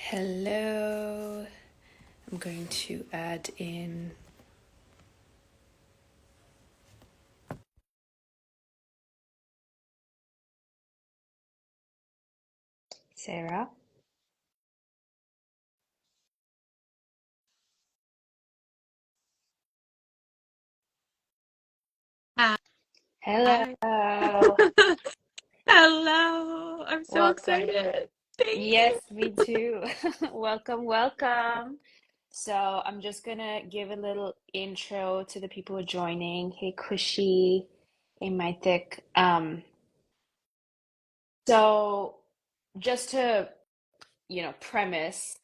Hello. I'm going to add in Sarah. Hi. Hello. Hello. I'm so Welcome. excited. Thank Yes, you. me too. Welcome, welcome. So I'm just gonna give a little intro to the people joining. Hey, Kushi. Hey, my thick. So just to, premise,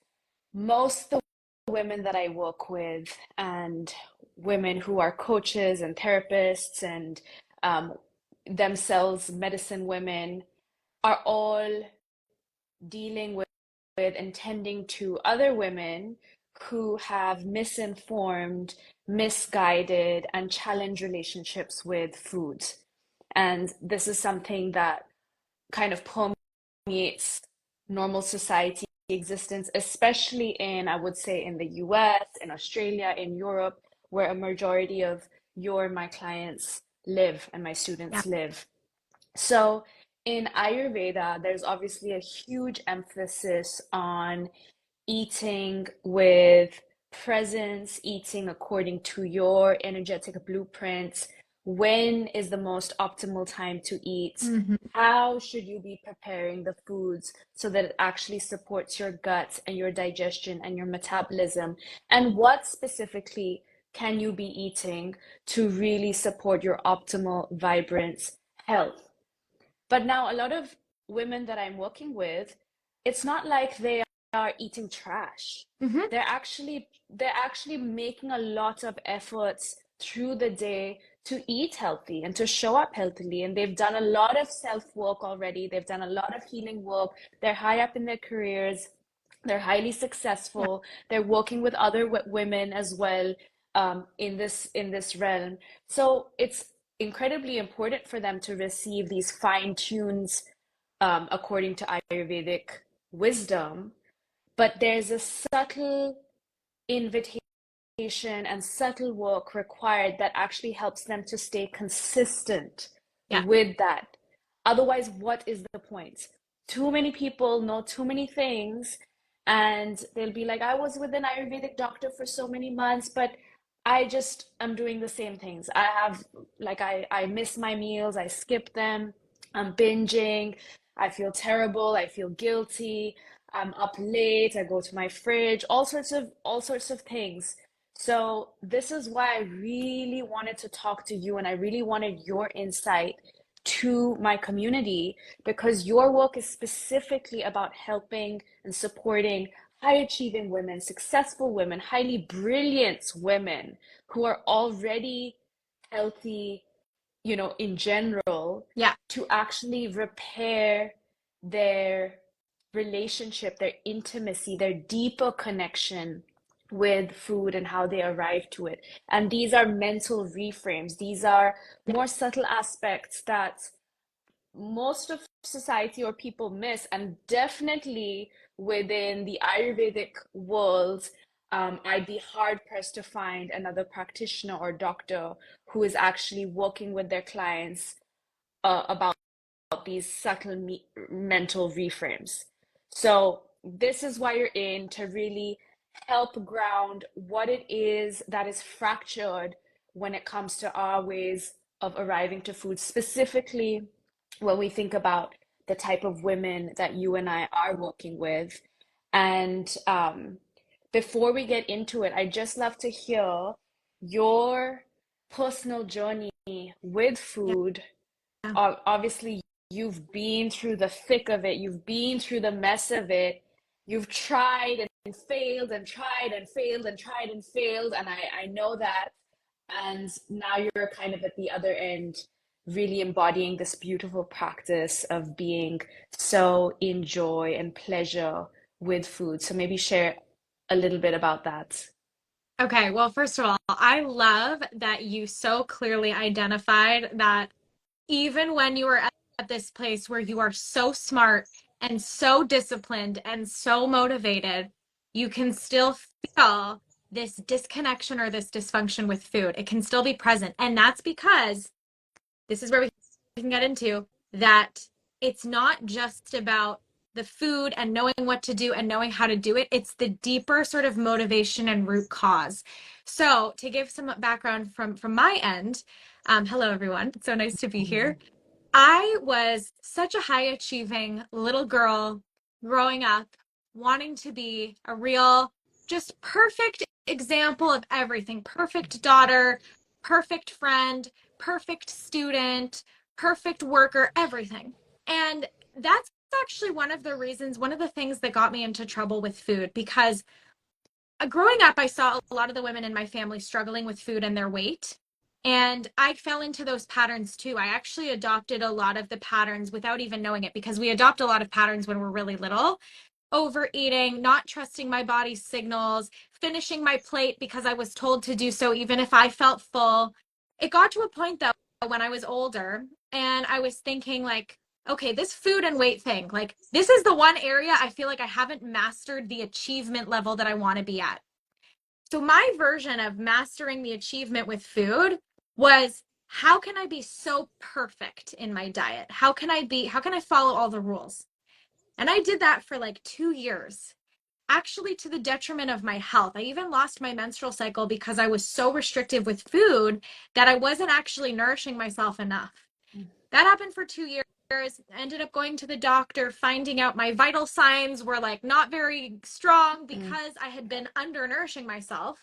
most of the women that I work with and women who are coaches and therapists and um, themselves medicine women are all dealing with and tending to other women who have misinformed, misguided, and challenged relationships with food. And this is something that kind of permeates normal society existence, especially in, I would say, in the US, in Australia, in Europe, where a majority of my clients live and my Yeah. students live. So in Ayurveda, there's obviously a huge emphasis on eating with presence, eating according to your energetic blueprint. When is the most optimal time to eat? hmm How should you be preparing the foods so that it actually supports your gut and your digestion and your metabolism? And what specifically can you be eating to really support your optimal, vibrant health? But now a lot of women that I'm working with, it's not like they are eating trash. hmm They're actually making a lot of efforts through the day to eat healthy and to show up healthily. And they've done a lot of self-work already. They've done a lot of healing work. They're high up in their careers. They're highly Yeah. successful. They're working with other women as well, in this realm. So it's incredibly important for them to receive these fine tunes, according to Ayurvedic wisdom. But there's a subtle invitation and subtle work required that actually helps them to stay consistent Yeah. with that. Otherwise, what is the point? Too many people know too many things, and they'll be like, I was with an Ayurvedic doctor for so many months, but I just am doing the same things. I have, like, I miss my meals, I skip them, I'm binging, I feel terrible, I feel guilty, I'm up late, I go to my fridge, all sorts of things. So this is why I really wanted to talk to you and I really wanted your insight to my community, because your work is specifically about helping and supporting high achieving women, successful women, highly brilliant women who are already healthy, in general, Yeah. to actually repair their relationship, their intimacy, their deeper connection with food and how they arrive to it. And these are mental reframes. These are Yeah. more subtle aspects that most of society or people miss, and definitely within the Ayurvedic world, I'd be hard pressed to find another practitioner or doctor who is actually working with their clients about these subtle mental reframes. So this is why you're in, to really help ground what it is that is fractured when it comes to our ways of arriving to food, specifically when we think about the type of women that you and I are working with. And before we get into it, I'd just love to hear your personal journey with food. Yeah. Obviously, you've been through the thick of it, you've been through the mess of it, you've tried and failed and tried and failed and tried and failed, and I know that. And now you're kind of at the other end, really embodying this beautiful practice of being so in joy and pleasure with food. So maybe share a little bit about that. Okay. Well, first of all, I love that you so clearly identified that even when you are at this place where you are so smart and so disciplined and so motivated, you can still feel this disconnection or this dysfunction with food. It can still be present. And that's because this is where we can get into that it's not just about the food and knowing what to do and knowing how to do it. It's the deeper sort of motivation and root cause. So to give some background from my end, hello everyone. It's so nice to be here. I was such a high achieving little girl growing up, wanting to be a real, just perfect example of everything. Perfect daughter, perfect friend, perfect student, perfect worker, everything. And that's actually one of the reasons, one of the things that got me into trouble with food, because growing up, I saw a lot of the women in my family struggling with food and their weight. And I fell into those patterns too. I actually adopted a lot of the patterns without even knowing it, because we adopt a lot of patterns when we're really little. Overeating, not trusting my body's signals, finishing my plate because I was told to do so, even if I felt full. It got to a point though, when I was older and I was thinking like, okay, this food and weight thing, like this is the one area I feel like I haven't mastered the achievement level that I want to be at. So my version of mastering the achievement with food was, how can I be so perfect in my diet? How can I follow all the rules? And I did that for like 2 years, actually to the detriment of my health. I even lost my menstrual cycle because I was so restrictive with food that I wasn't actually nourishing myself enough. That happened for 2 years. I ended up going to the doctor, finding out my vital signs were like not very strong because I had been undernourishing myself.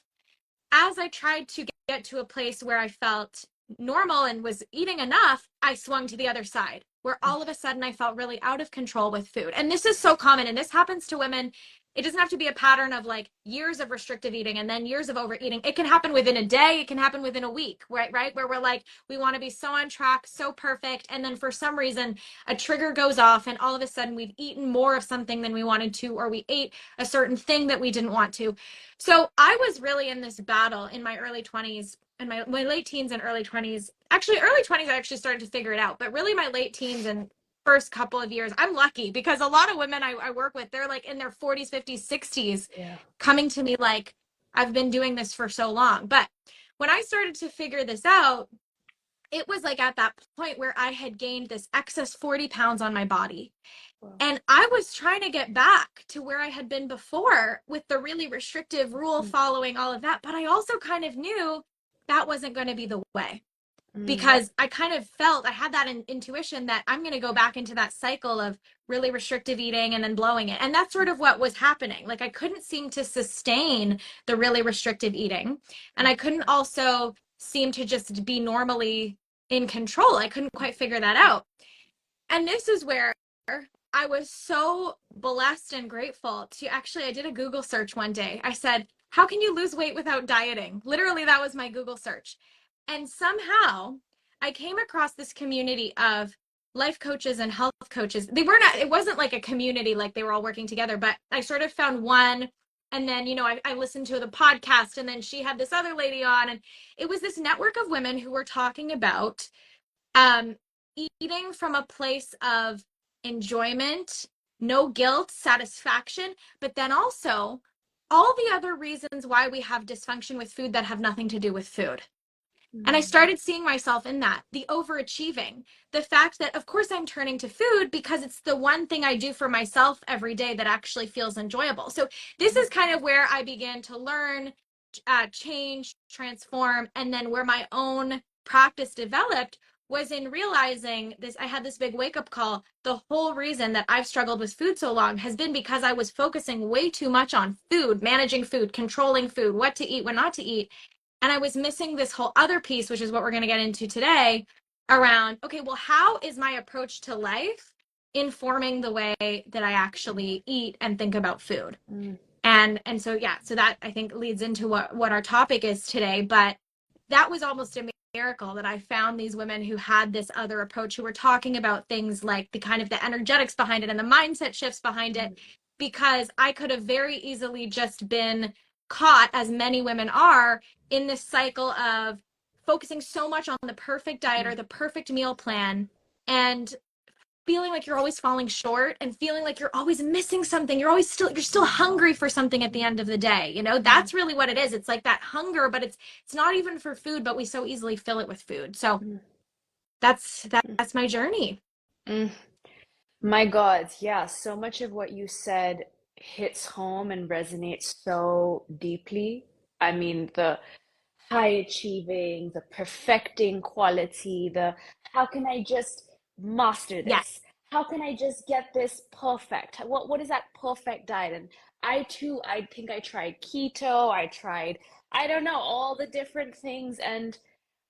As I tried to get to a place where I felt normal and was eating enough, I swung to the other side, where all of a sudden I felt really out of control with food. And this is so common, and this happens to women. It doesn't have to be a pattern of like years of restrictive eating and then years of overeating. It can happen within a day. It can happen within a week, right? Where we're like, we want to be so on track, so perfect. And then for some reason, a trigger goes off and all of a sudden we've eaten more of something than we wanted to, or we ate a certain thing that we didn't want to. So I was really in this battle in my early 20s and my late teens and early 20s. Actually, early 20s, I actually started to figure it out. But really my late teens and first couple of years, I'm lucky because a lot of women I work with, they're like in their 40s, 50s, 60s, coming to me like, I've been doing this for so long. But when I started to figure this out, it was like at that point where I had gained this excess 40 pounds on my body. And I was trying to get back to where I had been before with the really restrictive rule following, all of that. But I also kind of knew that wasn't going to be the way, because I kind of felt, I had that intuition that I'm going to go back into that cycle of really restrictive eating and then blowing it. And that's sort of what was happening. Like I couldn't seem to sustain the really restrictive eating. And I couldn't also seem to just be normally in control. I couldn't quite figure that out. And this is where I was so blessed and grateful to actually, I did a Google search one day. I said, how can you lose weight without dieting? Literally, that was my Google search. And somehow I came across this community of life coaches and health coaches. It wasn't like a community, like they were all working together, but I sort of found one. And then, I listened to the podcast, and then she had this other lady on, and it was this network of women who were talking about eating from a place of enjoyment, no guilt, satisfaction, but then also all the other reasons why we have dysfunction with food that have nothing to do with food. And I started seeing myself in that, the overachieving, the fact that, of course, I'm turning to food because it's the one thing I do for myself every day that actually feels enjoyable. So this is kind of where I began to learn, change, transform, and then where my own practice developed was in realizing this. I had this big wake-up call. The whole reason that I've struggled with food so long has been because I was focusing way too much on food, managing food, controlling food, what to eat, what not to eat. And I was missing this whole other piece, which is what we're going to get into today, around, okay, well, how is my approach to life informing the way that I actually eat and think about food? And so, yeah, so that I think leads into what our topic is today. But that was almost a miracle that I found these women who had this other approach, who were talking about things like the kind of the energetics behind it and the mindset shifts behind it, because I could have very easily just been caught, as many women are, in this cycle of focusing so much on the perfect diet or the perfect meal plan, and feeling like you're always falling short and feeling like you're always missing something. You're still hungry for something at the end of the day. You know, Mm, that's really what it is. It's like that hunger, but it's not even for food, but we so easily fill it with food. So mm, that's my journey. mm. My God, yeah, so much of what you said hits home and resonates so deeply. I mean, the high achieving, the perfecting quality, the how can I just master Yes. this? How can I just get this perfect? What is that perfect diet? And I too, I think I tried keto, I tried, I don't know, all the different things, and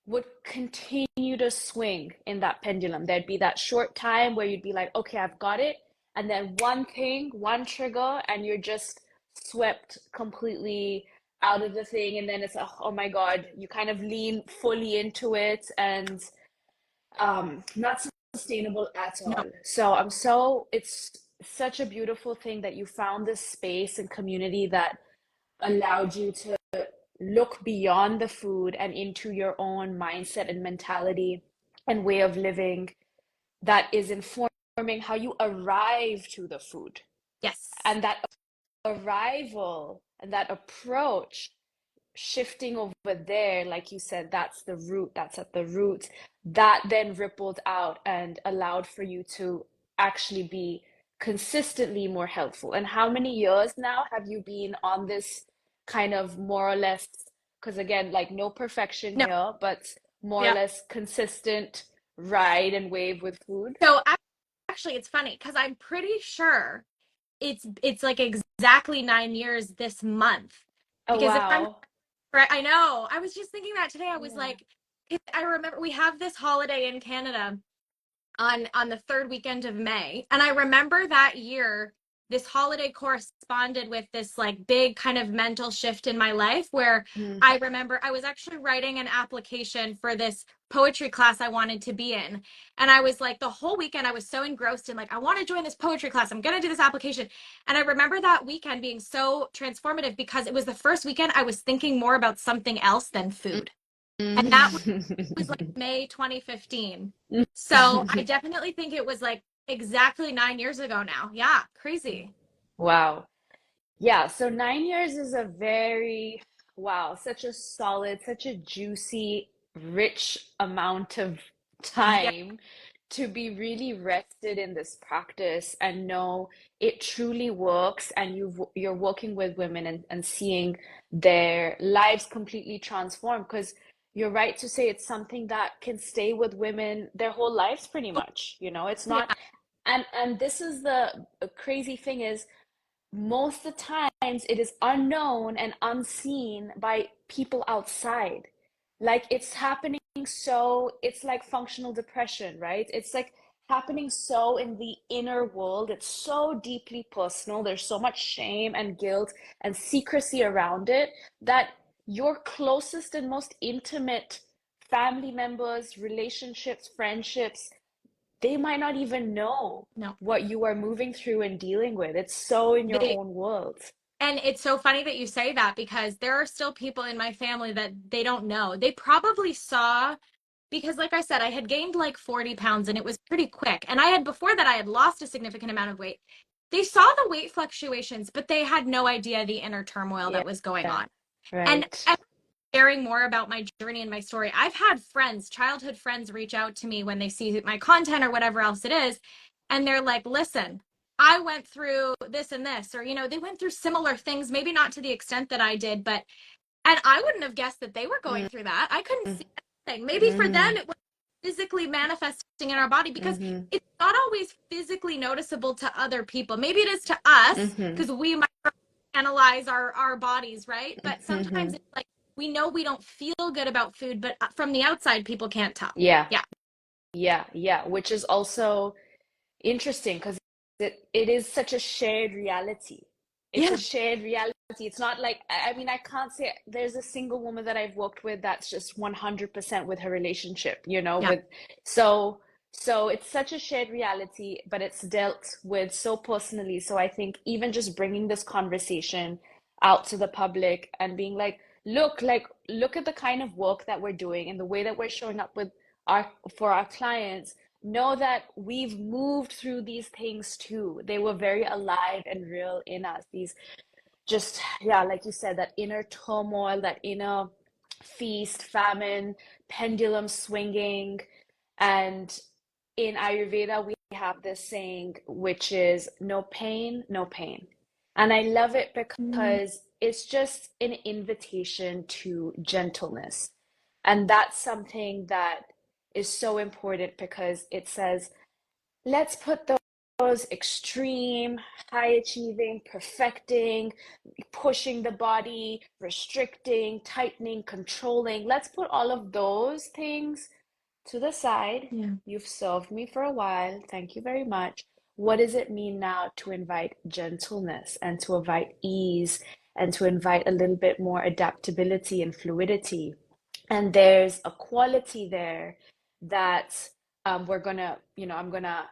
would continue to swing in that pendulum. There'd be that short time where you'd be like, okay, I've got it. And then one thing, one trigger, and you're just swept completely out of the thing. And then it's, oh my God, you kind of lean fully into it, and not sustainable at No. all. So it's such a beautiful thing that you found this space and community that allowed you to look beyond the food and into your own mindset and mentality and way of living that is informing how you arrive to the food. Yes. And that arrival and that approach shifting over there, like you said, that's the root, that's at the root, that then rippled out and allowed for you to actually be consistently more helpful. And how many years now have you been on this kind of more or less, because again, like no perfection No. here, but more or Yeah. less consistent ride and wave with food? So actually it's funny because I'm pretty sure it's like exactly 9 years this month. Oh, Because if I'm wow. right, I know. I was just thinking that today. I was Yeah. like, I remember we have this holiday in Canada on the third weekend of May. And I remember that year, this holiday corresponded with this like big kind of mental shift in my life where Mm, I remember I was actually writing an application for this poetry class I wanted to be in. And I was like, the whole weekend, I was so engrossed in like, I want to join this poetry class. I'm going to do this application. And I remember that weekend being so transformative because it was the first weekend I was thinking more about something else than food. And that was like mm. May 2015. So I definitely think it was like exactly 9 years ago now. Yeah, crazy. Wow. Yeah, so 9 years is a very, wow, such a solid, such a juicy, rich amount of Yeah. time to be really rested in this practice and know it truly works, and you're working with women and seeing their lives completely transform, because you're right to say it's something that can stay with women their whole lives pretty much, it's Yeah. not, and this is the crazy thing is most of the times it is unknown and unseen by people outside. Like it's happening so, it's like functional depression, right? It's like happening so in the inner world. It's so deeply personal. There's so much shame and guilt and secrecy around it that your closest and most intimate family members, relationships, friendships, they might not even know No. what you are moving through and dealing with. It's so in your They own world. and it's so funny that you say that because there are still people in my family that they don't know. They probably saw because like I said, I had gained like 40 pounds and it was pretty quick. And I had before that I had lost a significant amount of weight. They saw the weight fluctuations, but they had no idea the inner turmoil Yeah, that was going on. And right. as sharing more about my journey and my story, I've had friends, childhood friends, reach out to me when they see my content or whatever else it is. And they're like, listen, I went through this and this, or, they went through similar things, maybe not to the extent that I did, but, and I wouldn't have guessed that they were going Mm, through that. I couldn't see anything. Maybe for them, mm, it was physically manifesting in our body because mm, it's not always physically noticeable to other people. Maybe it is to us mm, because we might analyze our bodies, right? But sometimes mm. it's like we know we don't feel good about food, but from the outside, people can't tell. Yeah, Yeah. yeah, yeah. Which is also interesting because it is such a shared reality. It's a Yeah. shared reality. It's not like, I mean, I can't say there's a single woman that I've worked with that's just 100% with her relationship, Yeah. with so so it's such a shared reality, but it's dealt with so personally. So I think even just bringing this conversation out to the public and being like, look at the kind of work that we're doing and the way that we're showing up with our for our clients, know that we've moved through these things too. They were very alive and real in us. These just, yeah, like you said, that inner turmoil, that inner feast, famine, pendulum swinging. And in Ayurveda, we have this saying, which is no pain, no pain. And I love it Mm. because it's just an invitation to gentleness. And that's something that is so important because it says, let's put those extreme, high achieving, perfecting, pushing the body, restricting, tightening, controlling. Let's put all of those things to the side. Yeah. You've served me for a while. Thank you very much. What does it mean now to invite gentleness and to invite ease and to invite a little bit more adaptability and fluidity? And there's a quality there that I'm gonna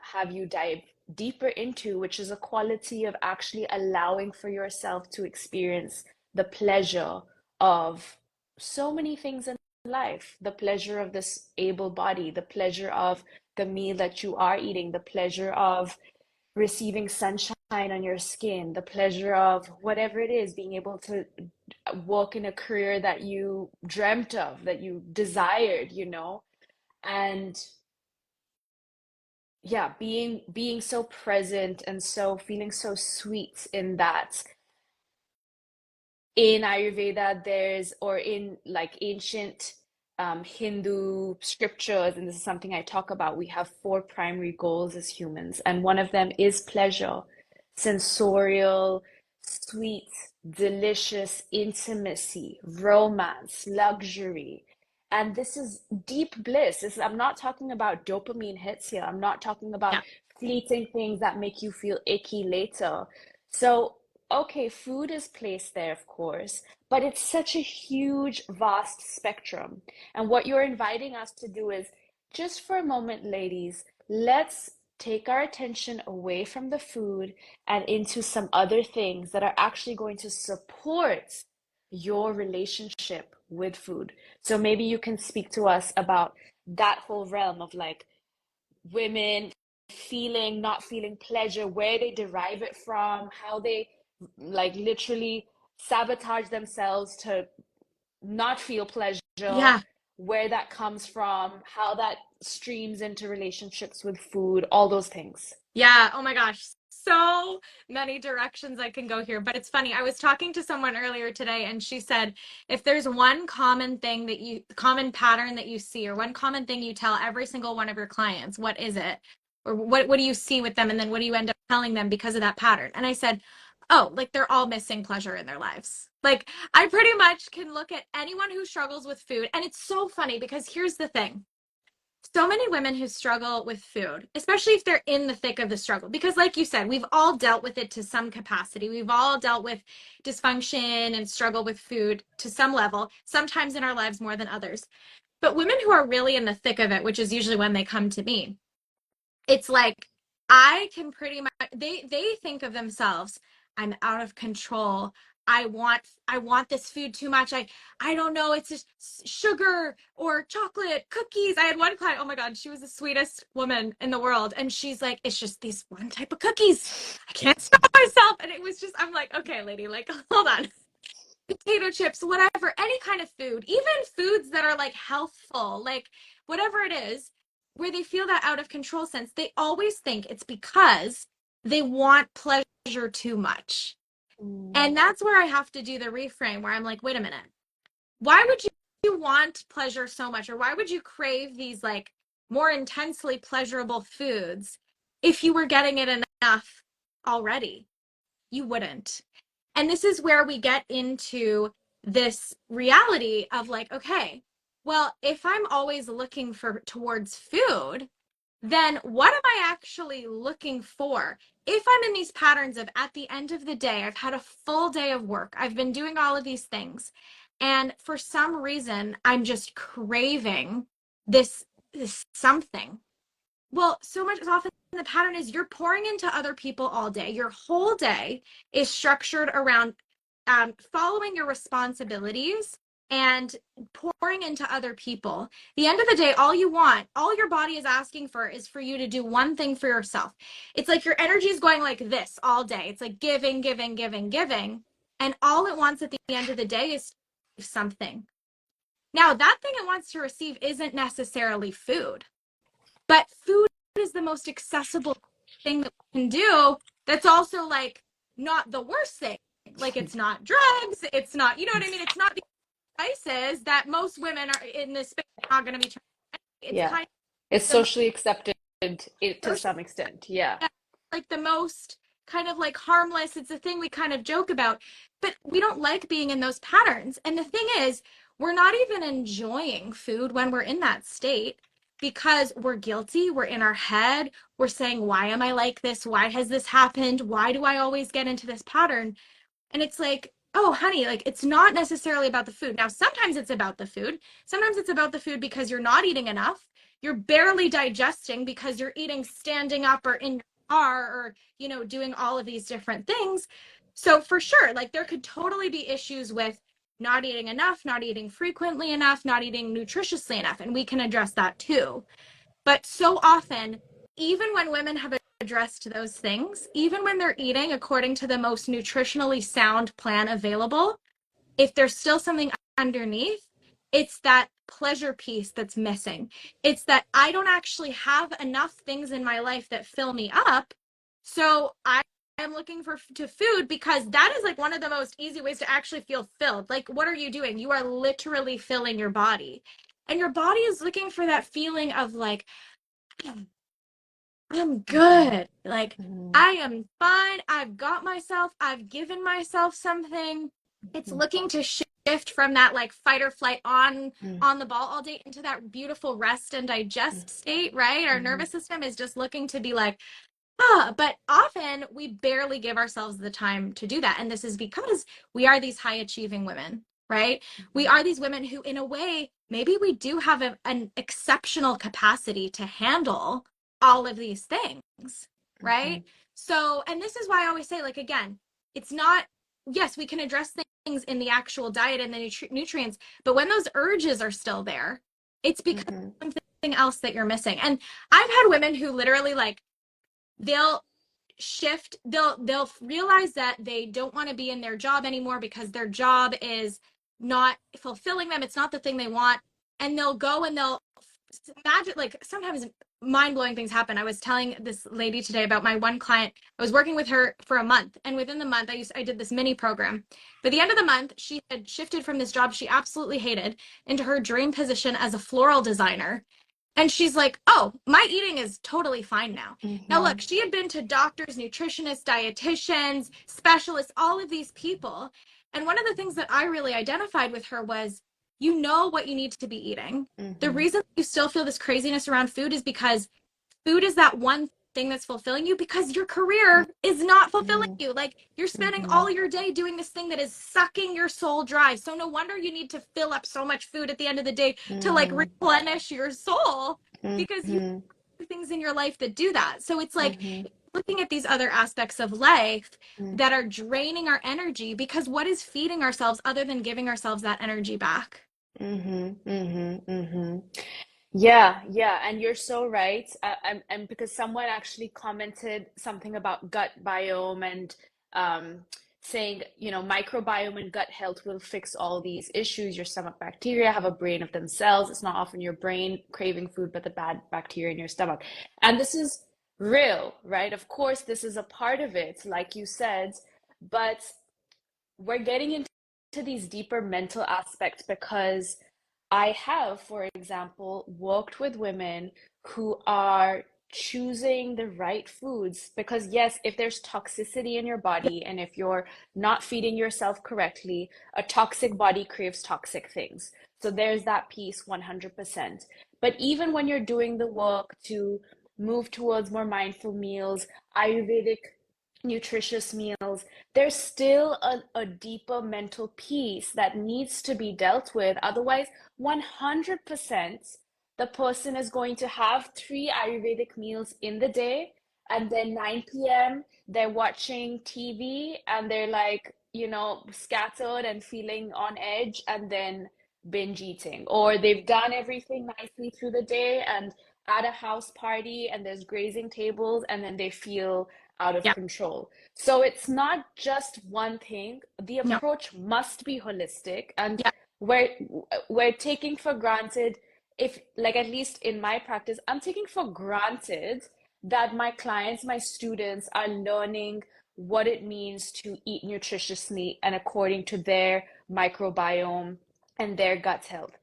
have you dive deeper into, which is a quality of actually allowing for yourself to experience the pleasure of so many things in life, the pleasure of this able body, the pleasure of the meal that you are eating, the pleasure of receiving sunshine on your skin, the pleasure of whatever it is, being able to work in a career that you dreamt of, that you desired, and yeah, being so present and so feeling so sweet in that. In Ayurveda, or in like ancient Hindu scriptures, and this is something I talk about, we have four primary goals as humans, and one of them is pleasure, sensorial, sweet, delicious intimacy, romance, luxury. And this is deep bliss. I'm not talking about dopamine hits here. I'm not talking about Yeah. fleeting things that make you feel icky later. So okay, food is placed there, of course, but it's such a huge, vast spectrum. And what you're inviting us to do is just for a moment, ladies, let's take our attention away from the food and into some other things that are actually going to support your relationship with food. So maybe you can speak to us about that whole realm of like women not feeling pleasure, where they derive it from, how they like literally sabotage themselves to not feel pleasure, Yeah. where that comes from, how that streams into relationships with food, all those things. Yeah, oh my gosh, so many directions I can go here. But it's funny, I was talking to someone earlier today and she said, if there's one common pattern that you see, or one common thing you tell every single one of your clients, what is it? Or what do you see with them? And then what do you end up telling them because of that pattern? And I said, oh, like they're all missing pleasure in their lives. Like I pretty much can look at anyone who struggles with food. And it's so funny because here's the thing, so many women who struggle with food, especially if they're in the thick of the struggle, because like you said, we've all dealt with it to some capacity. We've all dealt with dysfunction and struggle with food to some level, sometimes in our lives more than others. But women who are really in the thick of it, which is usually when they come to me, it's like I can pretty much they think of themselves, I'm out of control. I want this food too much. I don't know, it's just sugar or chocolate, cookies. I had one client, oh my God, she was the sweetest woman in the world. And she's like, it's just these one type of cookies. I can't stop myself. And it was just, I'm like, okay, lady, like, hold on. Potato chips, whatever, any kind of food, even foods that are like healthful, like whatever it is, where they feel that out of control sense, they always think it's because they want pleasure too much. Mm. And that's where I have to do the reframe where I'm like, wait a minute, why would you want pleasure so much? Or why would you crave these like more intensely pleasurable foods if you were getting it enough already? You wouldn't. And this is where we get into this reality of like, okay, well, if I'm always looking for towards food, then what am I actually looking for? If I'm in these patterns of at the end of the day, I've had a full day of work, I've been doing all of these things, and for some reason, I'm just craving this something. Well, so much often the pattern is you're pouring into other people all day. Your whole day is structured around following your responsibilities and pouring into other people. At the end of the day, all you want, all your body is asking for is for you to do one thing for yourself. It's like your energy is going like this all day. It's like giving, giving, giving, giving. And all it wants at the end of the day is something. Now, that thing it wants to receive isn't necessarily food, but food is the most accessible thing that we can do. That's also like not the worst thing. Like it's not drugs. It's not, you know what I mean? It's not devices that most women are in this space are not going to be trying. It's Yeah. kind It's of socially accepted to the some extent. Yeah. like the most kind of like harmless. It's a thing we kind of joke about, but we don't like being in those patterns. And the thing is, we're not even enjoying food when we're in that state because we're guilty. We're in our head. We're saying, why am I like this? Why has this happened? Why do I always get into this pattern? And it's like, oh, honey, like it's not necessarily about the food. Now, sometimes it's about the food. Sometimes it's about the food because you're not eating enough. You're barely digesting because you're eating standing up or in your car or, you know, doing all of these different things. So for sure, like there could totally be issues with not eating enough, not eating frequently enough, not eating nutritiously enough. And we can address that too. But so often, even when women have addressed those things, even when they're eating according to the most nutritionally sound plan available, if there's still something underneath, it's that pleasure piece that's missing. It's that I don't actually have enough things in my life that fill me up. So I am looking to food because that is like one of the most easy ways to actually feel filled. Like, what are you doing? You are literally filling your body. And your body is looking for that feeling of like, I'm Mm-hmm. good. Like, Mm-hmm. I am fine. I've got myself. I've given myself something. It's looking to shift from that like fight or flight on the ball all day into that beautiful rest and digest state, right? Our Mm-hmm. nervous system is just looking to be like, ah, but often we barely give ourselves the time to do that. And this is because we are these high achieving women, right? We are these women who, in a way, maybe we do have an exceptional capacity to handle all of these things, Mm-hmm. right? So, and this is why I always say, like, again, it's not, yes, we can address things in the actual diet and the nutrients, but when those urges are still there, it's because Mm-hmm. something else that you're missing. And I've had women who literally like, they'll shift, they'll realize that they don't want to be in their job anymore because their job is not fulfilling them, it's not the thing they want, and they'll go and they'll imagine, like sometimes mind-blowing things happen. I was telling this lady today about my one client. I was working with her for a month, and within the month I did this mini program. By the end of the month, she had shifted from this job she absolutely hated into her dream position as a floral designer. And she's like, oh, my eating is totally fine now. Now, Mm-hmm. look, she had been to doctors, nutritionists, dietitians, specialists, all of these people. And one of the things that I really identified with her was, you know what you need to be eating. The Mm-hmm. reason you still feel this craziness around food is because food is that one thing that's fulfilling you because your career is not fulfilling you. Like you're spending Mm-hmm. all your day doing this thing that is sucking your soul dry. So no wonder you need to fill up so much food at the end of the day to like Mm-hmm. replenish your soul because you Mm-hmm. have things in your life that do that. So it's like Mm-hmm. looking at these other aspects of life Mm-hmm. that are draining our energy because what is feeding ourselves other than giving ourselves that energy back? Mm-hmm. Mm-hmm. Yeah, yeah, and you're so right. And because someone actually commented something about gut biome and um, saying, microbiome and gut health will fix all these issues. Your stomach bacteria have a brain of themselves. It's not often your brain craving food, but the bad bacteria in your stomach. And this is real, right? Of course, this is a part of it, like you said, but we're getting into these deeper mental aspects because I have, for example, worked with women who are choosing the right foods because, yes, if there's toxicity in your body and if you're not feeding yourself correctly, a toxic body craves toxic things. So there's that piece 100%. But even when you're doing the work to move towards more mindful meals, Ayurvedic nutritious meals, there's still a deeper mental piece that needs to be dealt with. Otherwise, 100% the person is going to have three Ayurvedic meals in the day, and then 9 p.m., they're watching TV and they're like, scattered and feeling on edge, and then binge eating, or they've done everything nicely through the day and at a house party and there's grazing tables and then they feel out of Yeah. control. So it's not just one thing. The No. approach must be holistic, and Yeah. we're we're taking for granted, if like at least in my practice, I'm taking for granted that my clients, my students are learning what it means to eat nutritiously and according to their microbiome and their gut health.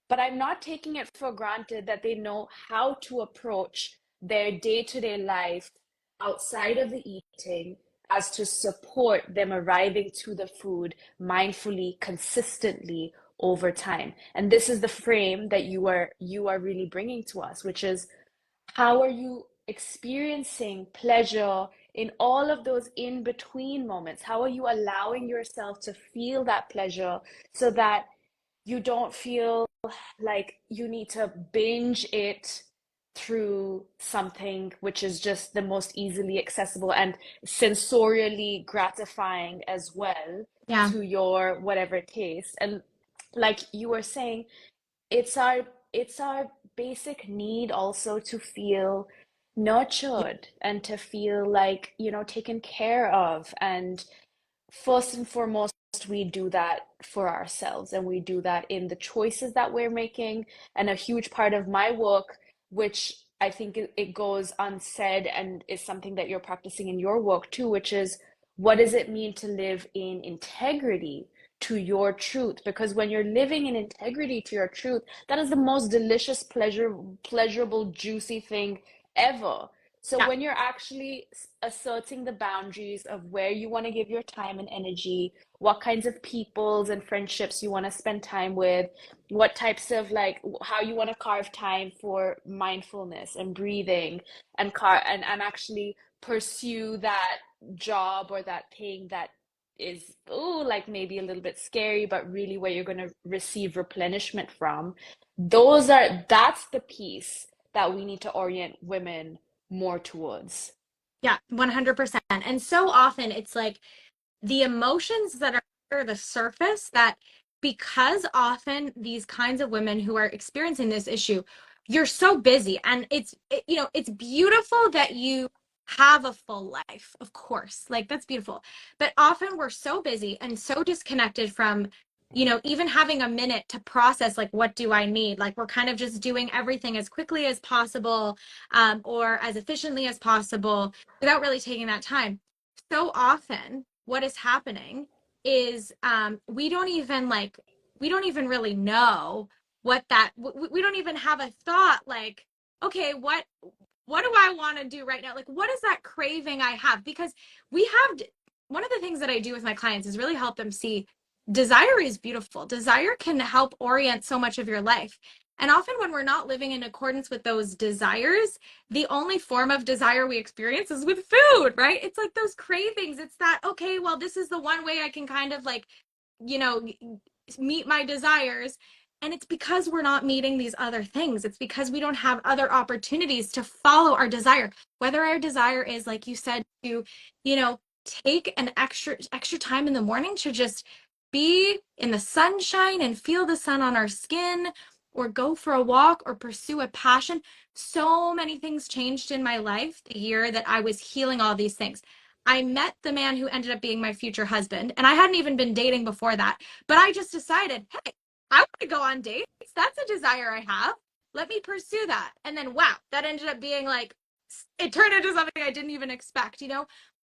But I'm not taking it for granted that they know how to approach their day-to-day life outside of the eating as to support them arriving to the food mindfully, consistently over time. And this is the frame that you are really bringing to us, which is how are you experiencing pleasure in all of those in between moments? How are you allowing yourself to feel that pleasure so that you don't feel like you need to binge it through something which is just the most easily accessible and sensorially gratifying as well Yeah. to your whatever taste. And like you were saying, it's our basic need also to feel Yeah. nurtured and to feel like, taken care of. And first and foremost, we do that for ourselves, and we do that in the choices that we're making. And a huge part of my work, which I think it goes unsaid and is something that you're practicing in your work too, which is what does it mean to live in integrity to your truth? Because when you're living in integrity to your truth, that is the most delicious, pleasurable, juicy thing ever. So Yeah. when you're actually asserting the boundaries of where you want to give your time and energy, what kinds of peoples and friendships you want to spend time with, what types of like how you want to carve time for mindfulness and breathing and actually pursue that job or that thing that is like maybe a little bit scary, but really where you're going to receive replenishment from. That's the piece that we need to orient women more towards. Yeah. 100%. And so often it's like the emotions that are under the surface that because often these kinds of women who are experiencing this issue, you're so busy and it's beautiful that you have a full life, of course, like that's beautiful, but often we're so busy and so disconnected from even having a minute to process like what do I need, like we're kind of just doing everything as quickly as possible, or as efficiently as possible without really taking that time. So often what is happening is we don't even really know what that we don't even have a thought like, okay, what do I want to do right now, like what is that craving I have, because we have one of the things that I do with my clients is really help them see desire is beautiful. Desire can help orient so much of your life. And often when we're not living in accordance with those desires, the only form of desire we experience is with food, right? It's like those cravings. It's that, okay, well, this is the one way I can kind of like, you know, meet my desires. And it's because we're not meeting these other things. It's because we don't have other opportunities to follow our desire. Whether our desire is, like you said, to, take an extra time in the morning to just be in the sunshine and feel the sun on our skin, or go for a walk or pursue a passion. So many things changed in my life the year that I was healing all these things. I met the man who ended up being my future husband, and I hadn't even been dating before that. But I just decided, hey, I want to go on dates. That's a desire I have. Let me pursue that. And then, wow, that ended up being like, it turned into something I didn't even expect.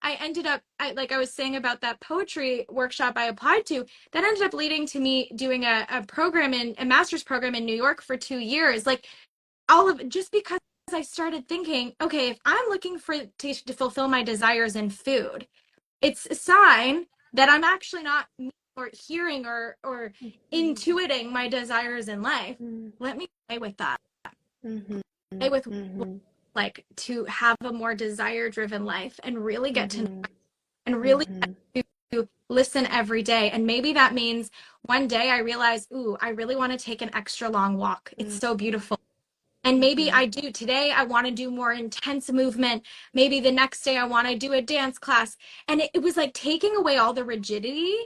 I ended up, like I was saying about that poetry workshop I applied to, that ended up leading to me doing a master's program in New York for 2 years. Like all of just because I started thinking, okay, if I'm looking to fulfill my desires in food, it's a sign that I'm actually not or hearing or Mm-hmm. intuiting my desires in life. Let me play with that. Mm-hmm. Play with Mm-hmm. like to have a more desire driven life and really get to know Mm-hmm. and really Mm-hmm. get to listen every day. And maybe that means one day I realize, ooh, I really want to take an extra long walk. It's so beautiful. And maybe Mm-hmm. I do today, I want to do more intense movement. Maybe the next day I want to do a dance class. And it was like taking away all the rigidity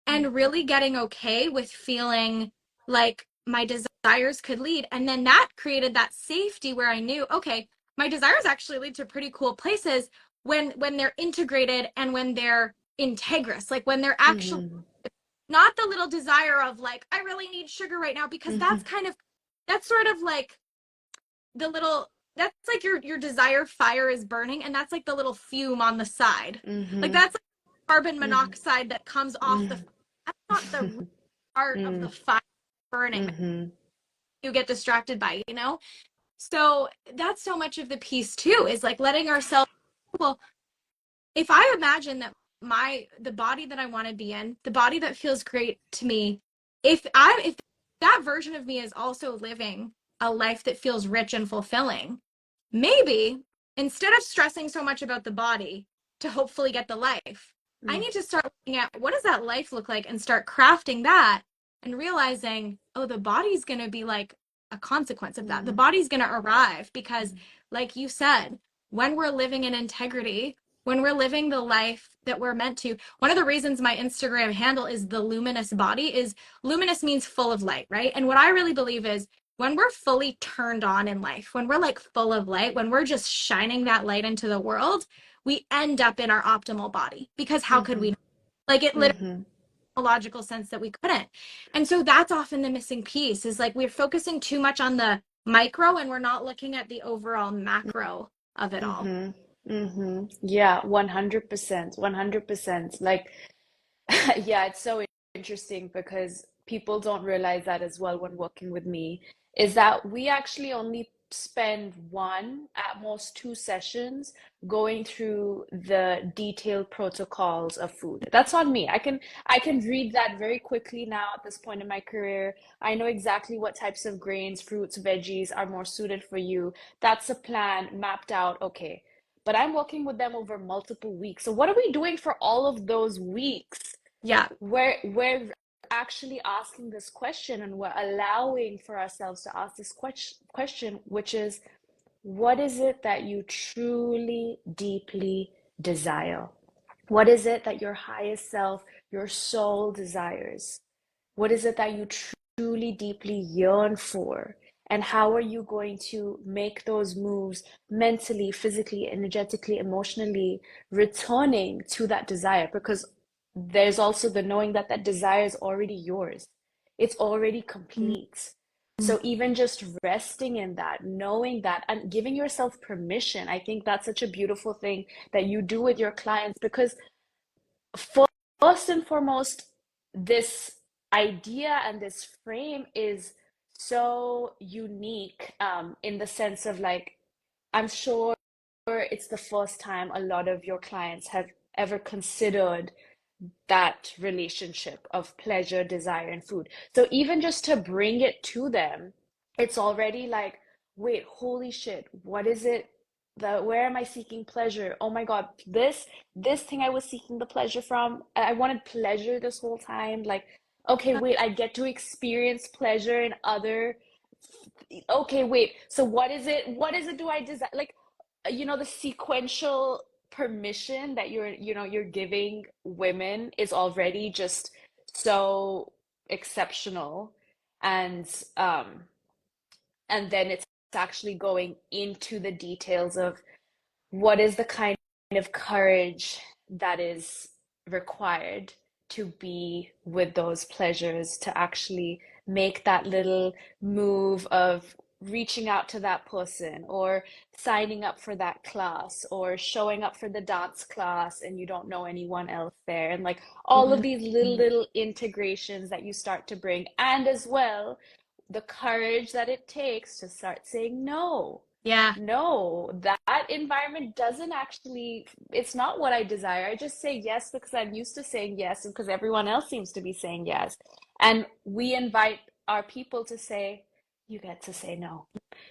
and really getting okay with feeling like my desires could lead. And then that created that safety where I knew, okay, my desires actually lead to pretty cool places when they're integrated and when they're integrous, like when they're actually Mm-hmm. not the little desire of like, I really need sugar right now, because Mm-hmm. that's sort of like the little, that's like your desire fire is burning, and that's like the little fume on the side. Like Mm-hmm. that's like carbon Mm-hmm. monoxide that comes off the, that's not the real part of the fire burning that Mm-hmm. you get distracted by, you know? So that's so much of the piece too, is like letting ourselves, well, if I imagine that the body that I want to be in, the body that feels great to me, if that version of me is also living a life that feels rich and fulfilling, maybe instead of stressing so much about the body to hopefully get the life, I need to start looking at what does that life look like and start crafting that and realizing, oh, the body's going to be like a consequence of that. The Mm-hmm. body's going to arrive because, like you said, when we're living in integrity, when we're living the life that we're meant to, one of the reasons my Instagram handle is the luminous body is luminous means full of light, right? And what I really believe is when we're fully turned on in life, when we're like full of light, when we're just shining that light into the world, we end up in our optimal body, because how could Mm-hmm. we? Like it literally Mm-hmm. a logical sense that we couldn't. And so that's often the missing piece, is like we're focusing too much on the micro and we're not looking at the overall macro of it all. Mm-hmm. Mm-hmm. Yeah, 100%. 100%. Like, yeah, it's so interesting because people don't realize that as well when working with me, is that we actually only spend one, at most two sessions going through the detailed protocols of food. That's on me. I can read that very quickly now at this point in my career. I know exactly what types of grains, fruits, veggies are more suited for you. That's a plan mapped out. Okay. But I'm working with them over multiple weeks. So what are we doing for all of those weeks? Yeah. We're actually asking this question, and we're allowing for ourselves to ask this question, which is, what is it that you truly deeply desire? What is it that your highest self, your soul desires? What is it that you truly deeply yearn for? And how are you going to make those moves mentally, physically, energetically, emotionally, returning to that desire? Because there's also the knowing that that desire is already yours, it's already complete. So even just resting in that, knowing that, and giving yourself permission, I think that's such a beautiful thing that you do with your clients, because first and foremost, this idea and this frame is so unique, in the sense of like, I'm sure it's the first time a lot of your clients have ever considered that relationship of pleasure, desire, and food. So even just to bring it to them, it's already like, wait, holy shit, what is it? Where am I seeking pleasure? Oh my God, this thing I was seeking the pleasure from, I wanted pleasure this whole time. Like, okay, wait, I get to experience pleasure in other. Okay, wait. So what is it? What is it do I desire? Like, the sequential permission that you're giving women is already just so exceptional. And and then it's actually going into the details of what is the kind of courage that is required to be with those pleasures, to actually make that little move of reaching out to that person, or signing up for that class, or showing up for the dance class and you don't know anyone else there, and like all of Mhm. these little integrations that you start to bring, and as well the courage that it takes to start saying no. Yeah. No, that environment doesn't actually, it's not what I desire. I just say yes because I'm used to saying yes and because everyone else seems to be saying yes. And we invite our people to say, you get to say no.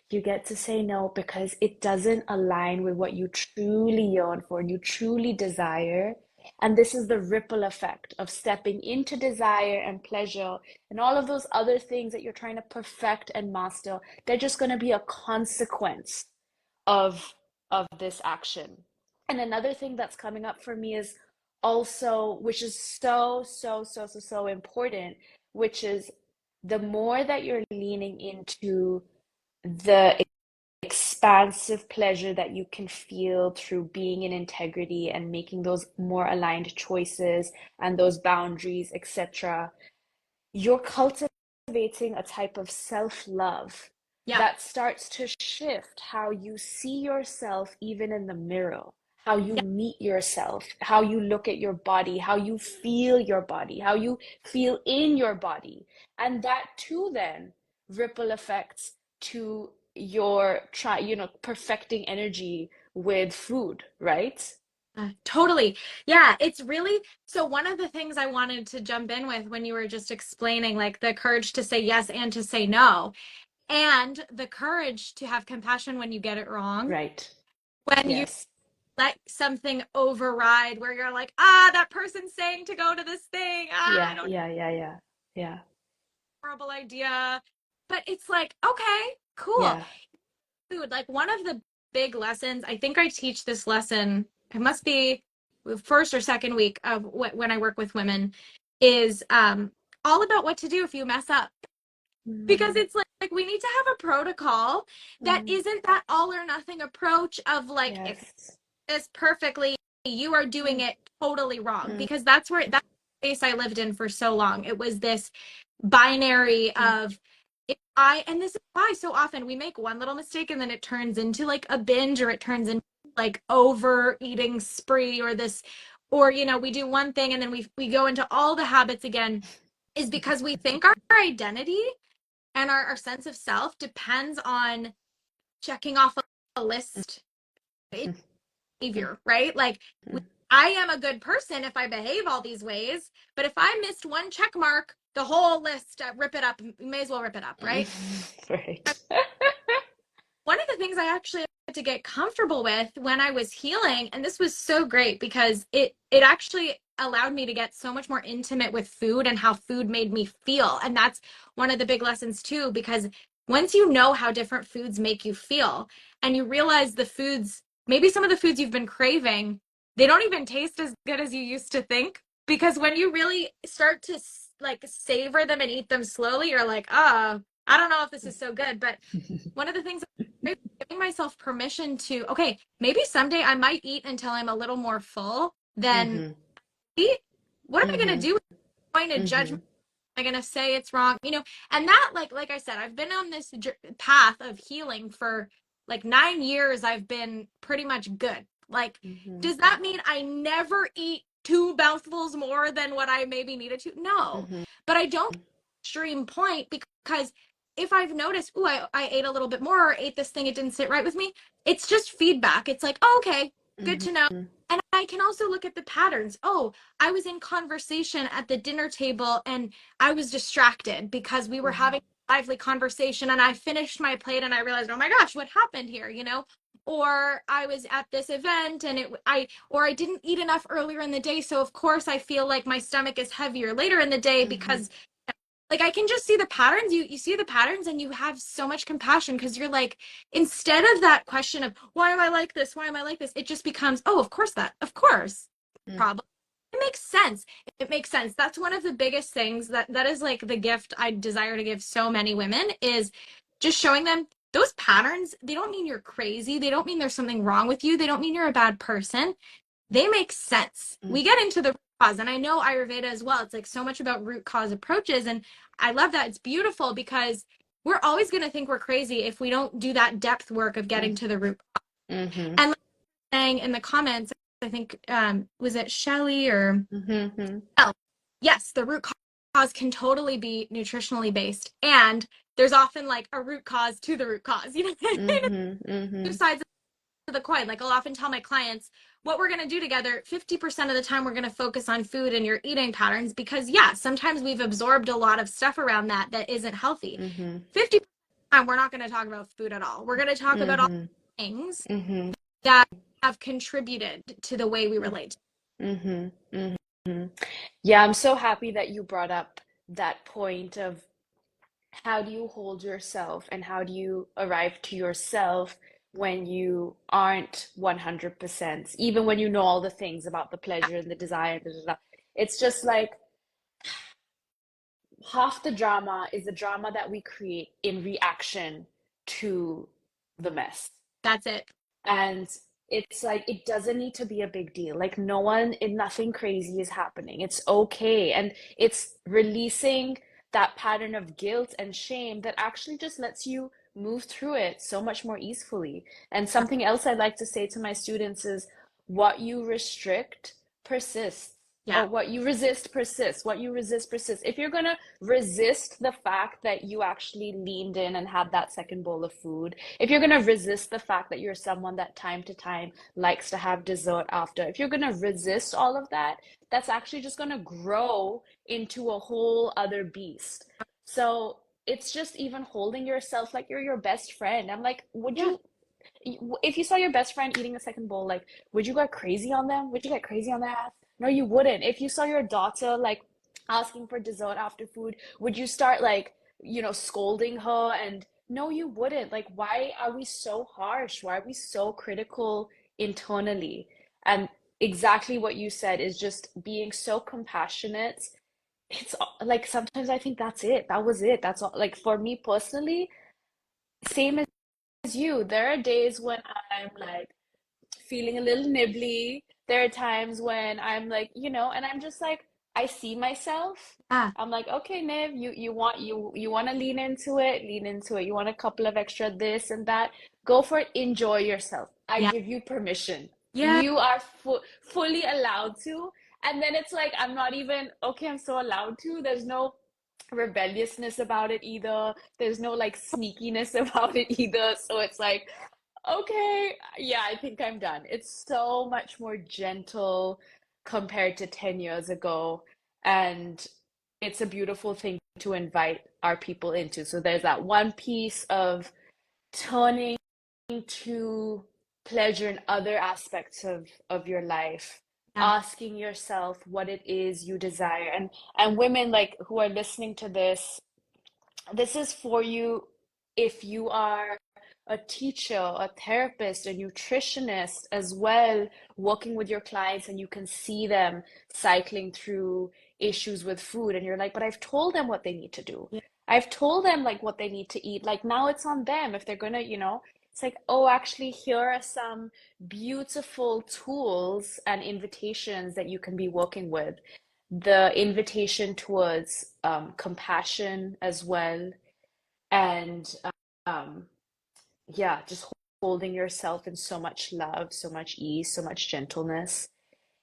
You get to say no because it doesn't align with what you truly yearn for and you truly desire. And this is the ripple effect of stepping into desire and pleasure and all of those other things that you're trying to perfect and master. They're just going to be a consequence of this action. And another thing that's coming up for me is also, which is so important, which is the more that you're leaning into the expansive pleasure that you can feel through being in integrity and making those more aligned choices and those boundaries, etc., you're cultivating a type of self-love Yeah. that starts to shift how you see yourself, even in the mirror, how you Yeah. meet yourself, how you look at your body, how you feel your body, how you feel in your body. And that too then ripple effects to your perfecting energy with food, right? Totally. Yeah, it's really so one of the things I wanted to jump in with when you were just explaining like the courage to say yes and to say no, and the courage to have compassion when you get it wrong, Right. when you Yes. let something override where you're like, ah, that person's saying to go to this thing. Ah, I Yeah, don't yeah, yeah, yeah. Yeah. horrible idea. But it's like, okay, cool. Yeah. Food, like one of the big lessons, I think I teach this lesson, it must be first or second week of when I work with women, is all about what to do if you mess up. Because Mm, it's like we need to have a protocol that mm, isn't that all or nothing approach of like, if yes. this perfectly, you are doing Mm, it totally wrong. mm, Because that's the space I lived in for so long. It was this binary mm, of if I, and this is why so often we make one little mistake and then it turns into like a binge, or it turns into like overeating spree, or this, or we do one thing and then we go into all the habits again, is because we think our identity and our sense of self depends on checking off a list mm, mm, behavior, right? Like mm. I am a good person if I behave all these ways, but if I missed one check mark, the whole list, rip it up, may as well rip it up, right? Right. One of the things I actually had to get comfortable with when I was healing, and this was so great because it actually allowed me to get so much more intimate with food and how food made me feel. And that's one of the big lessons too, because once you know how different foods make you feel and you realize the foods, maybe some of the foods you've been craving, they don't even taste as good as you used to think. Because when you really start to like savor them and eat them slowly, you're like, oh, I don't know if this is so good. But one of the things, giving myself permission to, okay, maybe someday I might eat until I'm a little more full, then Mhm, eat. What am I going to mhm, do? Am I going to judge? Am mhm, I going to say it's wrong? And that, like I said, I've been on this path of healing for like 9 years. I've been pretty much good. Like, mhm, does that mean I never eat two mouthfuls more than what I maybe needed to? No, mhm, but I don't extreme point, because if I've noticed, ooh, I ate a little bit more or ate this thing, it didn't sit right with me. It's just feedback. It's like, oh, okay, good mhm, to know. And I can also look at the patterns. Oh, I was in conversation at the dinner table and I was distracted because we were mhm, having a lively conversation, and I finished my plate and I realized, oh my gosh, what happened here? Or I was at this event and I didn't eat enough earlier in the day, so of course I feel like my stomach is heavier later in the day mhm, because like I can just see the patterns. You see the patterns and you have so much compassion, because you're like, instead of that question of why am I like this? Why am I like this? It just becomes, oh, of course, mhm, problem. It makes sense. It makes sense. That's one of the biggest things that is like the gift I desire to give so many women, is just showing them those patterns. They don't mean you're crazy. They don't mean there's something wrong with you. They don't mean you're a bad person. They make sense. mhm, We get into the root cause, and I know Ayurveda as well. It's like so much about root cause approaches, and I love that. It's beautiful because we're always going to think we're crazy if we don't do that depth work of getting to the root. mhm, And like saying in the comments, I think was it Shelly or mhm, oh, yes, the root cause can totally be nutritionally based, and there's often like a root cause to the root cause. mhm, Two mhm, sides of the coin. Like I'll often tell my clients what we're going to do together. 50% of the time, we're going to focus on food and your eating patterns, because, yeah, sometimes we've absorbed a lot of stuff around that isn't healthy. mhm, 50% of the time, we're not going to talk about food at all. We're going to talk about all mhm, things mhm, that have contributed to the way we relate. mhm, mhm. Yeah, I'm so happy that you brought up that point of how do you hold yourself and how do you arrive to yourself when you aren't 100%, even when you know all the things about the pleasure and the desire, da, da, da. It's just like half the drama is the drama that we create in reaction to the mess. That's it. And it's like, it doesn't need to be a big deal. Like, nothing crazy is happening. It's okay. And it's releasing that pattern of guilt and shame that actually just lets you move through it so much more easily. And something else I like to say to my students is, what you restrict persists. Yeah. Or what you resist persists. What you resist persists. If you're gonna resist the fact that you actually leaned in and had that second bowl of food, if you're going to resist the fact that you're someone that time to time likes to have dessert after, if you're going to resist all of that, that's actually just going to grow into a whole other beast. So it's just even holding yourself like you're your best friend. I'm like, would Yeah. you, if you saw your best friend eating a second bowl, like, would you go crazy on them? Would you get crazy on that? No, you wouldn't. If you saw your daughter like asking for dessert after food, would you start like, scolding her? And no, you wouldn't. Like, why are we so harsh? Why are we so critical internally? And exactly what you said is just being so compassionate. It's like sometimes I think that's it. That was it. That's all. Like for me personally, same as you. There are days when I'm like feeling a little nibbly. There are times when I'm like, and I'm just like, I see myself. Ah, I'm like, okay, Niv, you want to lean into it, lean into it. You want a couple of extra this and that, go for it. Enjoy yourself. I yeah. give you permission. Yeah. You are fully allowed to. And then it's like, I'm not even, okay, I'm so allowed to. There's no rebelliousness about it either. There's no like sneakiness about it either. So it's like, okay, yeah, I think I'm done. It's so much more gentle compared to 10 years ago. And it's a beautiful thing to invite our people into. So there's that one piece of turning to pleasure in other aspects of your life, Yeah. asking yourself what it is you desire. And women like who are listening to this is for you if you are a teacher, a therapist, a nutritionist as well, working with your clients, and you can see them cycling through issues with food, and you're like, but I've told them what they need to do. Yeah. I've told them like what they need to eat. Like now it's on them if they're gonna, it's like, oh, actually, here are some beautiful tools and invitations that you can be working with. The invitation towards compassion as well, and um, yeah, just holding yourself in so much love, so much ease, so much gentleness.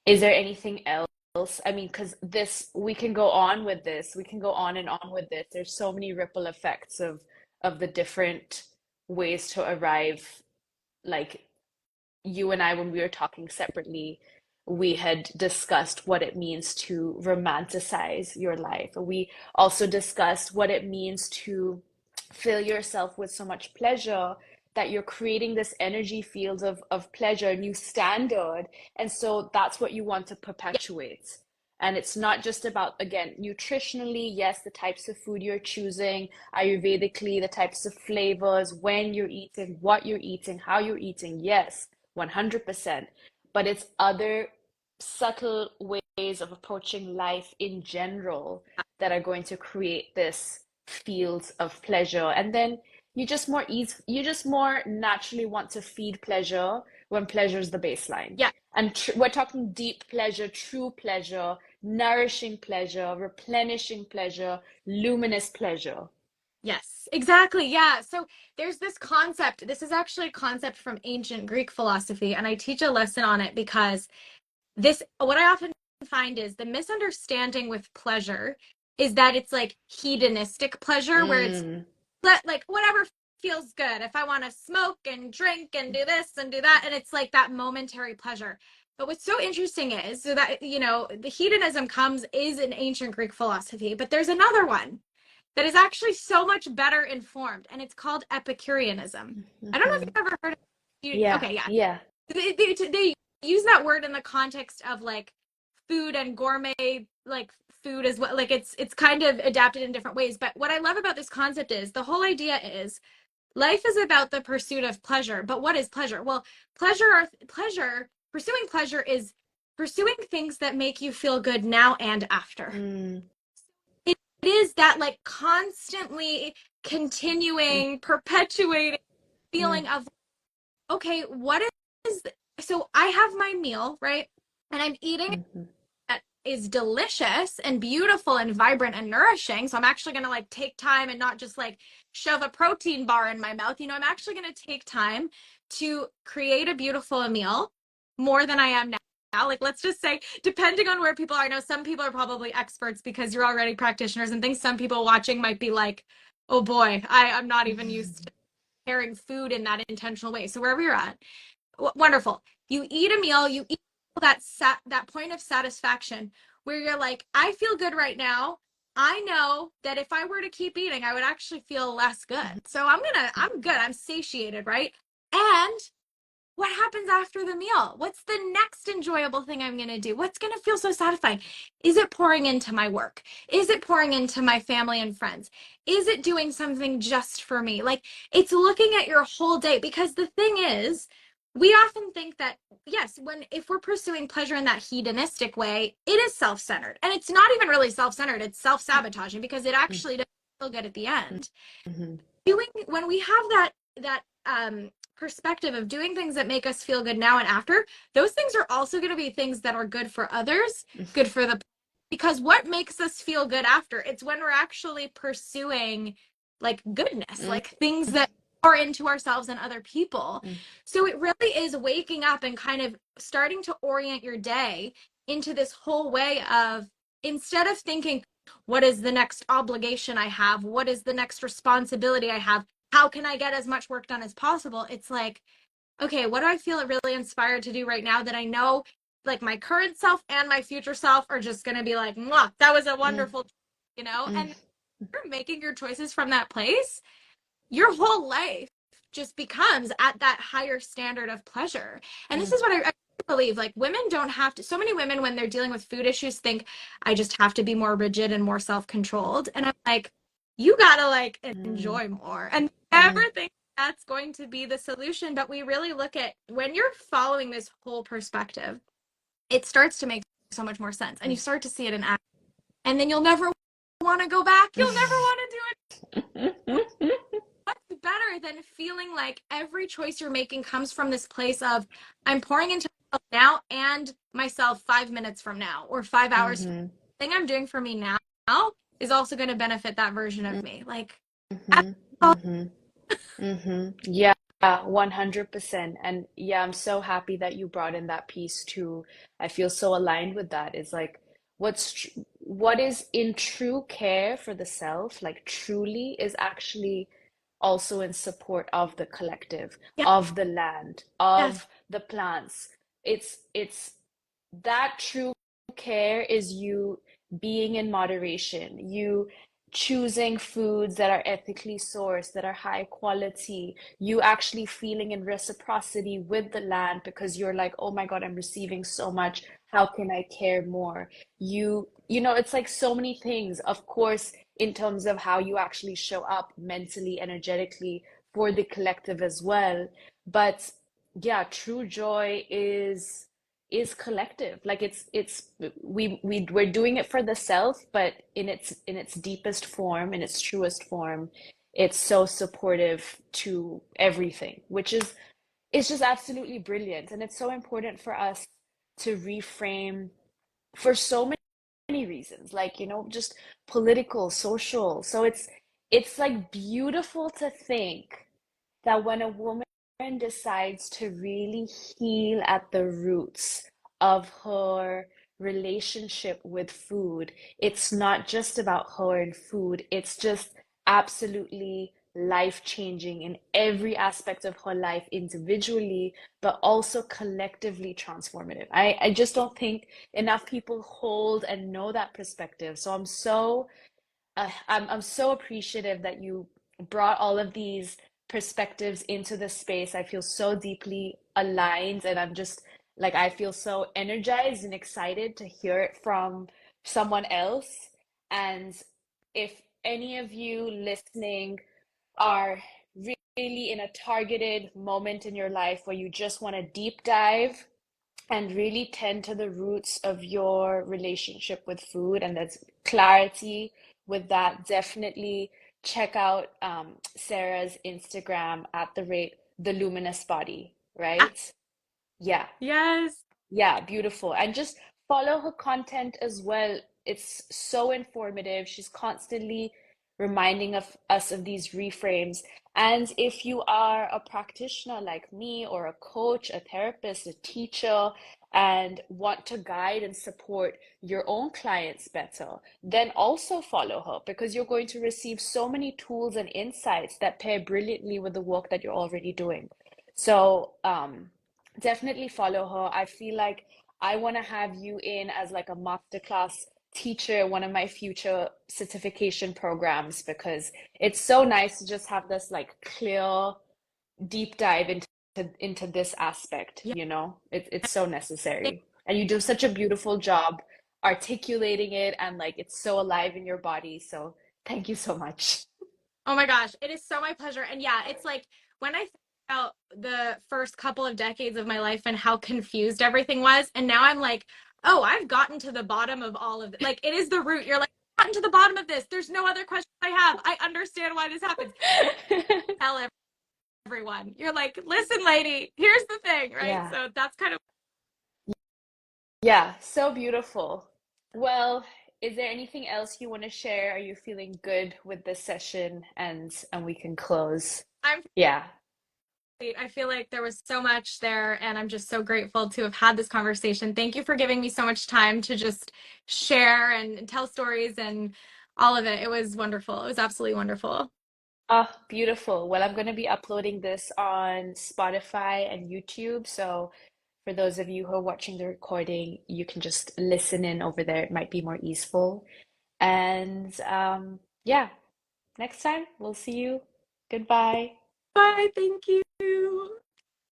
Is there anything else? I mean, because we can go on with this. We can go on and on with this. There's so many ripple effects of the different ways to arrive. Like you and I, when we were talking separately, we had discussed what it means to romanticize your life. We also discussed what it means to fill yourself with so much pleasure that you're creating this energy field of pleasure, a new standard. And so that's what you want to perpetuate. And it's not just about, again, nutritionally, yes, the types of food you're choosing, Ayurvedically, the types of flavors, when you're eating, what you're eating, how you're eating, yes, 100%. But it's other subtle ways of approaching life in general that are going to create this field of pleasure. And then you just more naturally want to feed pleasure when pleasure is the baseline. Yeah. And we're talking deep pleasure, true pleasure, nourishing pleasure, replenishing pleasure, luminous pleasure. Yes, exactly. Yeah. So there's this concept. This is actually a concept from ancient Greek philosophy, and I teach a lesson on it because what I often find is the misunderstanding with pleasure is that it's like hedonistic pleasure where it's Mm. like whatever feels good. If I want to smoke and drink and do this and do that, and it's like that momentary pleasure. But what's so interesting is so that, the hedonism is an ancient Greek philosophy, but there's another one that is actually so much better informed, and it's called Epicureanism. I don't know if Mhm. you've ever heard of it. Yeah, Okay, yeah. yeah. They use that word in the context of like food and gourmet like food as well. Like it's kind of adapted in different ways. But what I love about this concept is the whole idea is life is about the pursuit of pleasure. But what is pleasure? Well, pursuing pleasure is pursuing things that make you feel good now and after. Mm. is that like constantly mm, continuing, perpetuating mm, feeling of, okay, what is, so I have my meal, right? And I'm eating mhm, that is delicious and beautiful and vibrant and nourishing. So I'm actually going to like take time and not just like shove a protein bar in my mouth. I'm actually going to take time to create a beautiful meal more than I am now. Like, let's just say, depending on where people are, I know some people are probably experts because you're already practitioners and things. Some people watching might be like, oh boy, I'm not even used to preparing food in that intentional way. So wherever you're at, wonderful. You eat a meal, you eat that point of satisfaction where you're like, I feel good right now. I know that if I were to keep eating, I would actually feel less good. mhm, So I'm good. I'm satiated, right? And what happens after the meal? What's the next enjoyable thing I'm going to do? What's going to feel so satisfying? Is it pouring into my work? Is it pouring into my family and friends? Is it doing something just for me? Like, it's looking at your whole day, because the thing is, we often think that, yes, if we're pursuing pleasure in that hedonistic way, it is self-centered. And it's not even really self-centered, it's self-sabotaging, because it mm, actually doesn't feel good at the mm, end. mhm, Doing When we have that perspective of doing things that make us feel good now and after, those things are also going to be things that are good for others, good for the, because what makes us feel good after, it's when we're actually pursuing like goodness, mm, like things that are into ourselves and other people. mm, So it really is waking up and kind of starting to orient your day into this whole way of, instead of thinking, what is the next obligation I have? What is the next responsibility I have? How can I get as much work done as possible? It's like, okay, what do I feel really inspired to do right now that I know like my current self and my future self are just going to be like, mwah, that was a mm, wonderful, mm, and you're making your choices from that place, your whole life just becomes at that higher standard of pleasure. And this mm, is what I believe, like women don't have to, so many women when they're dealing with food issues think, I just have to be more rigid and more self-controlled. And I'm like, you gotta like mm, enjoy more and never mm, think that's going to be the solution. But we really look at, when you're following this whole perspective, it starts to make so much more sense and you start to see it in action, and then you'll never want to go back, you'll never want to do it. What's better than feeling like every choice you're making comes from this place of, I'm pouring into myself now and myself 5 minutes from now or 5 hours from now. mhm, The thing I'm doing for me now is also going to benefit that version of me. Like, mhm, mhm. Mm-hmm. Yeah, 100%. And yeah, I'm so happy that you brought in that piece too. I feel so aligned with that. It's like what is in true care for the self, like truly is actually also in support of the collective, yeah, of the land, yes, of the plants. It's that true care is you being in moderation, you choosing foods that are ethically sourced, that are high quality, you actually feeling in reciprocity with the land because you're like, oh my God, I'm receiving so much. How can I care more? It's like so many things, of course, in terms of how you actually show up mentally, energetically for the collective as well. But yeah, true joy is collective. Like we're doing it for the self, but in its deepest form, in its truest form, it's so supportive to everything, which is it's just absolutely brilliant. And it's so important for us to reframe for so many reasons, like, just political, social. So it's like beautiful to think that when a woman decides to really heal at the roots of her relationship with food, it's not just about her and food, it's just absolutely life changing in every aspect of her life individually, but also collectively transformative. I just don't think enough people hold and know that perspective. So I'm so appreciative that you brought all of these perspectives into the space. I feel so deeply aligned, and I'm just like, I feel so energized and excited to hear it from someone else. And if any of you listening are really in a targeted moment in your life where you just want to deep dive and really tend to the roots of your relationship with food, and there's clarity with that, definitely check out Sarah's Instagram at the rate the luminous body, Ah, right? Yeah. yes. Yeah, beautiful. And just follow her content as well. It's so informative. She's constantly reminding of us of these reframes. And if you are a practitioner like me, or a coach, a therapist, a teacher, and want to guide and support your own clients better, then also follow her, because you're going to receive so many tools and insights that pair brilliantly with the work that you're already doing. So, definitely follow her. I feel like I want to have you in as like a masterclass teacher, one of my future certification programs, because it's so nice to just have this like clear deep dive into this aspect, Yeah. you know? It's so necessary. And you do such a beautiful job articulating it, and like it's so alive in your body. So thank you so much. Oh my gosh, it is so my pleasure. And yeah, it's like when I think about the first couple of decades of my life and how confused everything was, and now I'm like, oh, I've gotten to the bottom of all of it. Like it is the root. You're like, "I've gotten to the bottom of this. There's no other question I have. I understand why this happens." And tell everyone. You're like, listen, lady, here's the thing, right? Yeah. So that's kind of Yeah, so beautiful. Well, is there anything else you want to share? Are you feeling good with this session, and we can close? I'm Yeah. I feel like there was so much there, and I'm just so grateful to have had this conversation. Thank you for giving me so much time to just share and tell stories and all of it. It was wonderful. It was absolutely wonderful. Oh, beautiful. Well, I'm going to be uploading this on Spotify and YouTube. So for those of you who are watching the recording, you can just listen in over there. It might be more easeful. And yeah, next time we'll see you. Goodbye. Bye. Thank you.